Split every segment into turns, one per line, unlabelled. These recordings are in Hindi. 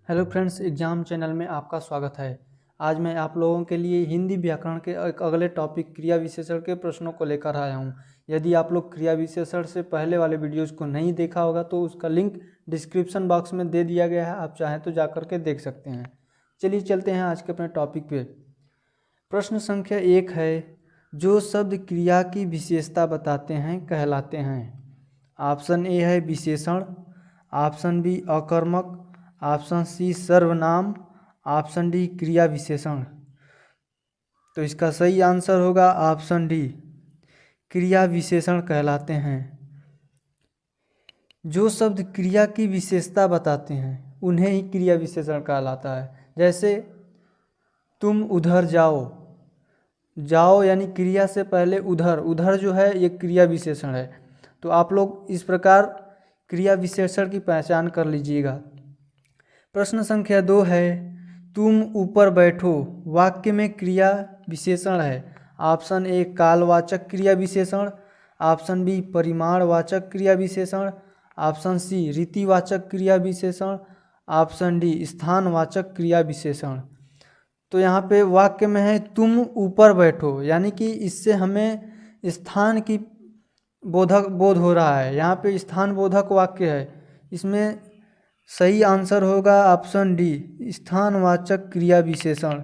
हेलो फ्रेंड्स, एग्जाम चैनल में आपका स्वागत है। आज मैं आप लोगों के लिए हिंदी व्याकरण के एक अगले टॉपिक क्रिया विशेषण के प्रश्नों को लेकर आया हूं। यदि आप लोग क्रिया विशेषण से पहले वाले वीडियोस को नहीं देखा होगा तो उसका लिंक डिस्क्रिप्शन बॉक्स में दे दिया गया है, आप चाहें तो जा कर के देख सकते हैं। चलिए चलते हैं आज के अपने टॉपिक पे। प्रश्न संख्या 1 है, जो शब्द क्रिया की विशेषता बताते हैं कहलाते हैं। ऑप्शन ए है विशेषण, ऑप्शन बी अकर्मक, ऑप्शन सी सर्वनाम, ऑप्शन डी क्रिया विशेषण। तो इसका सही आंसर होगा ऑप्शन डी, क्रिया विशेषण कहलाते हैं। जो शब्द क्रिया की विशेषता बताते हैं उन्हें ही क्रिया विशेषण कहलाता है। जैसे तुम उधर जाओ, जाओ यानी क्रिया से पहले उधर, उधर जो है ये क्रिया विशेषण है। तो आप लोग इस प्रकार क्रिया विशेषण की पहचान कर लीजिएगा। प्रश्न संख्या 2 है, तुम ऊपर बैठो वाक्य में क्रिया विशेषण है। ऑप्शन ए कालवाचक क्रिया विशेषण, ऑप्शन बी परिमाणवाचक क्रिया विशेषण, ऑप्शन सी रीतिवाचक क्रिया विशेषण, ऑप्शन डी स्थानवाचक क्रिया विशेषण। तो यहाँ पे वाक्य में है तुम ऊपर बैठो, यानी कि इससे हमें स्थान की बोध हो रहा है। यहाँ पे स्थान बोधक वाक्य है, इसमें सही आंसर होगा ऑप्शन डी स्थानवाचक क्रिया विशेषण।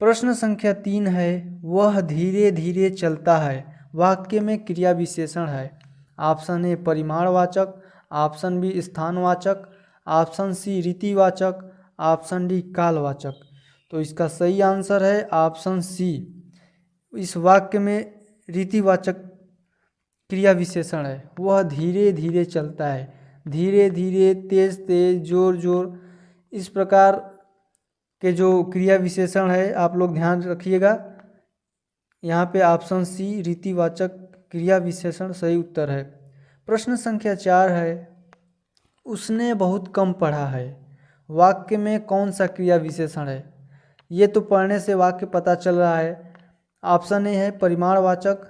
प्रश्न संख्या 3 है, वह धीरे धीरे चलता है वाक्य में क्रिया विशेषण है। ऑप्शन ए परिमाणवाचक, ऑप्शन बी स्थानवाचक, ऑप्शन सी रीतिवाचक, ऑप्शन डी कालवाचक। तो इसका सही आंसर है ऑप्शन सी, इस वाक्य में रीतिवाचक क्रिया विशेषण है। वह धीरे धीरे चलता है, धीरे धीरे, तेज तेज, जोर जोर, इस प्रकार के जो क्रिया विशेषण है आप लोग ध्यान रखिएगा। यहाँ पे ऑप्शन सी रीतिवाचक क्रिया विशेषण सही उत्तर है। प्रश्न संख्या 4 है, उसने बहुत कम पढ़ा है वाक्य में कौन सा क्रिया विशेषण है। ये तो पढ़ने से वाक्य पता चल रहा है। ऑप्शन ए है परिमाणवाचक,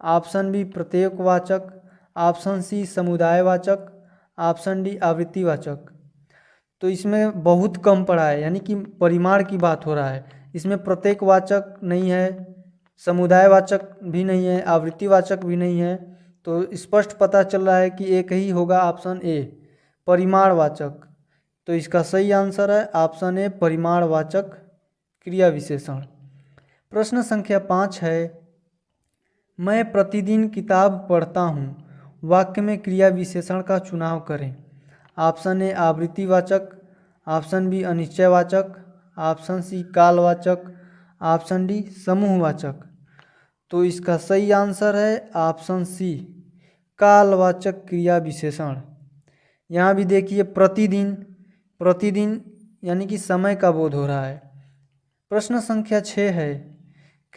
ऑप्शन बी प्रत्येकवाचक, ऑप्शन सी समुदायवाचक, ऑप्शन डी आवृत्तिवाचक। तो इसमें बहुत कम पढ़ा है यानी कि परिमाण की बात हो रहा है। इसमें प्रत्येकवाचक नहीं है, समुदायवाचक भी नहीं है, आवृत्तिवाचक भी नहीं है। तो स्पष्ट पता चल रहा है कि एक ही होगा ऑप्शन ए परिमाणवाचक। तो इसका सही आंसर है ऑप्शन ए परिमाणवाचक क्रिया विशेषण। प्रश्न संख्या 5 है, मैं प्रतिदिन किताब पढ़ता हूँ वाक्य में क्रिया विशेषण का चुनाव करें। ऑप्शन ए आवृत्तिवाचक, ऑप्शन बी अनिश्चयवाचक, ऑप्शन सी कालवाचक, ऑप्शन डी समूहवाचक। तो इसका सही आंसर है ऑप्शन सी कालवाचक क्रिया विशेषण। यहाँ भी देखिए प्रतिदिन, प्रतिदिन यानी कि समय का बोध हो रहा है। प्रश्न संख्या 6 है,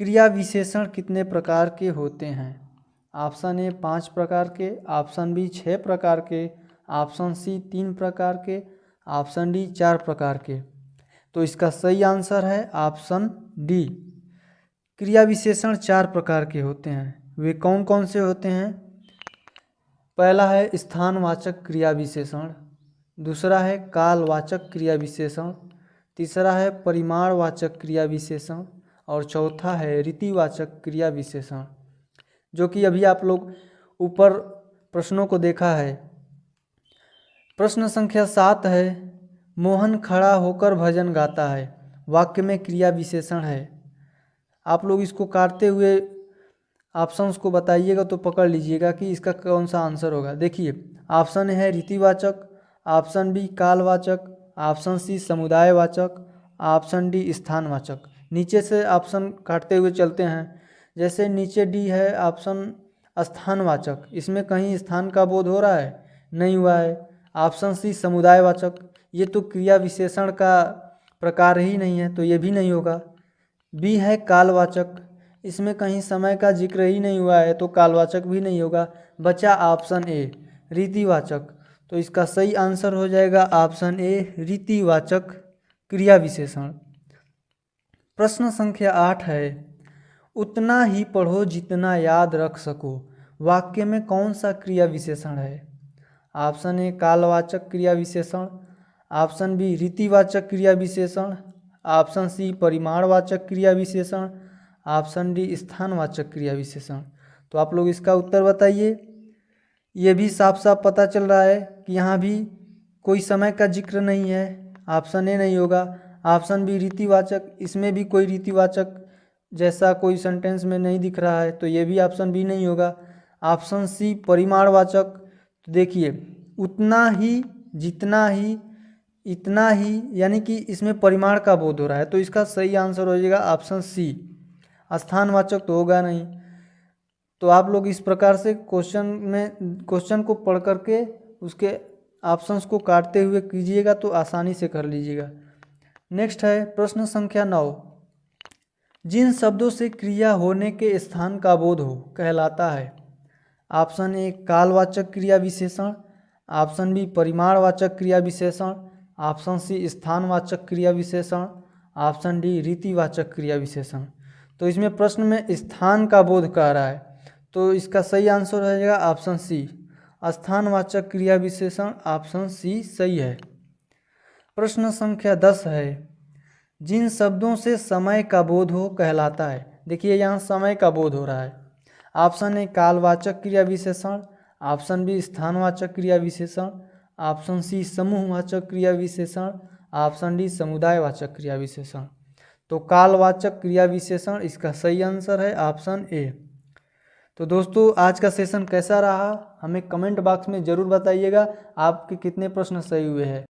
क्रिया विशेषण कितने प्रकार के होते हैं। ऑप्शन ए 5 प्रकार के, ऑप्शन बी 6 प्रकार के, ऑप्शन सी 3 प्रकार के, ऑप्शन डी 4 प्रकार के। तो इसका सही आंसर है ऑप्शन डी, क्रिया विशेषण 4 प्रकार के होते हैं। वे कौन कौन से होते हैं। पहला है स्थानवाचक क्रिया विशेषण, दूसरा है कालवाचक क्रिया विशेषण, तीसरा है परिमाणवाचक क्रिया विशेषण और चौथा है रीतिवाचक क्रिया विशेषण, जो कि अभी आप लोग ऊपर प्रश्नों को देखा है। प्रश्न संख्या 7 है, मोहन खड़ा होकर भजन गाता है वाक्य में क्रिया विशेषण है। आप लोग इसको काटते हुए ऑप्शंस को बताइएगा तो पकड़ लीजिएगा कि इसका कौन सा आंसर होगा। देखिए ऑप्शन है रीतिवाचक, ऑप्शन बी कालवाचक, ऑप्शन सी समुदायवाचक, ऑप्शन डी स्थानवाचक। नीचे से ऑप्शन काटते हुए चलते हैं। जैसे नीचे डी है ऑप्शन स्थानवाचक, इसमें कहीं स्थान का बोध हो रहा है, नहीं हुआ है। ऑप्शन सी समुदायवाचक, ये तो क्रिया विशेषण का प्रकार ही नहीं है, तो ये भी नहीं होगा। बी है कालवाचक, इसमें कहीं समय का जिक्र ही नहीं हुआ है, तो कालवाचक भी नहीं होगा। बचा ऑप्शन ए रीतिवाचक, तो इसका सही आंसर हो जाएगा ऑप्शन ए रीतिवाचक क्रिया विशेषण। प्रश्न संख्या 8 है, उतना ही पढ़ो जितना याद रख सको वाक्य में कौन सा क्रिया विशेषण है। ऑप्शन ए कालवाचक क्रिया विशेषण, ऑप्शन बी रीतिवाचक क्रिया विशेषण, ऑप्शन सी परिमाणवाचक क्रिया विशेषण, ऑप्शन डी स्थानवाचक क्रिया विशेषण। तो आप लोग इसका उत्तर बताइए। ये भी साफ साफ पता चल रहा है कि यहाँ भी कोई समय का जिक्र नहीं है, ऑप्शन ए नहीं होगा। ऑप्शन बी रीतिवाचक, इसमें भी कोई रीतिवाचक जैसा कोई सेंटेंस में नहीं दिख रहा है, तो ये भी ऑप्शन बी नहीं होगा। ऑप्शन सी परिमाणवाचक, तो देखिए उतना ही, जितना ही, इतना ही, यानी कि इसमें परिमाण का बोध हो रहा है, तो इसका सही आंसर हो जाएगा ऑप्शन सी। स्थानवाचक तो होगा नहीं। तो आप लोग इस प्रकार से क्वेश्चन को पढ़ करके उसके ऑप्शंस को काटते हुए कीजिएगा तो आसानी से कर लीजिएगा। नेक्स्ट है प्रश्न संख्या 9। जिन शब्दों से क्रिया होने के स्थान का बोध हो कहलाता है। ऑप्शन ए कालवाचक क्रिया विशेषण, ऑप्शन बी परिमाणवाचक क्रिया विशेषण, ऑप्शन सी स्थानवाचक क्रिया विशेषण, ऑप्शन डी रीतिवाचक क्रिया विशेषण। तो इसमें प्रश्न में स्थान का बोध कह रहा है, तो इसका सही आंसर हो जाएगा ऑप्शन सी स्थानवाचक क्रिया विशेषण, ऑप्शन सी सही है। प्रश्न संख्या 10 है। जिन शब्दों से समय का बोध हो कहलाता है। देखिए यहाँ समय का बोध हो रहा है। ऑप्शन ए कालवाचक क्रिया विशेषण, ऑप्शन बी स्थानवाचक क्रिया विशेषण, ऑप्शन सी समूहवाचक क्रिया विशेषण, ऑप्शन डी समुदायवाचक क्रिया विशेषण। तो कालवाचक क्रिया विशेषण इसका सही आंसर है ऑप्शन ए। तो दोस्तों आज का सेशन कैसा रहा हमें कमेंट बॉक्स में ज़रूर बताइएगा, आपके कितने प्रश्न सही हुए हैं।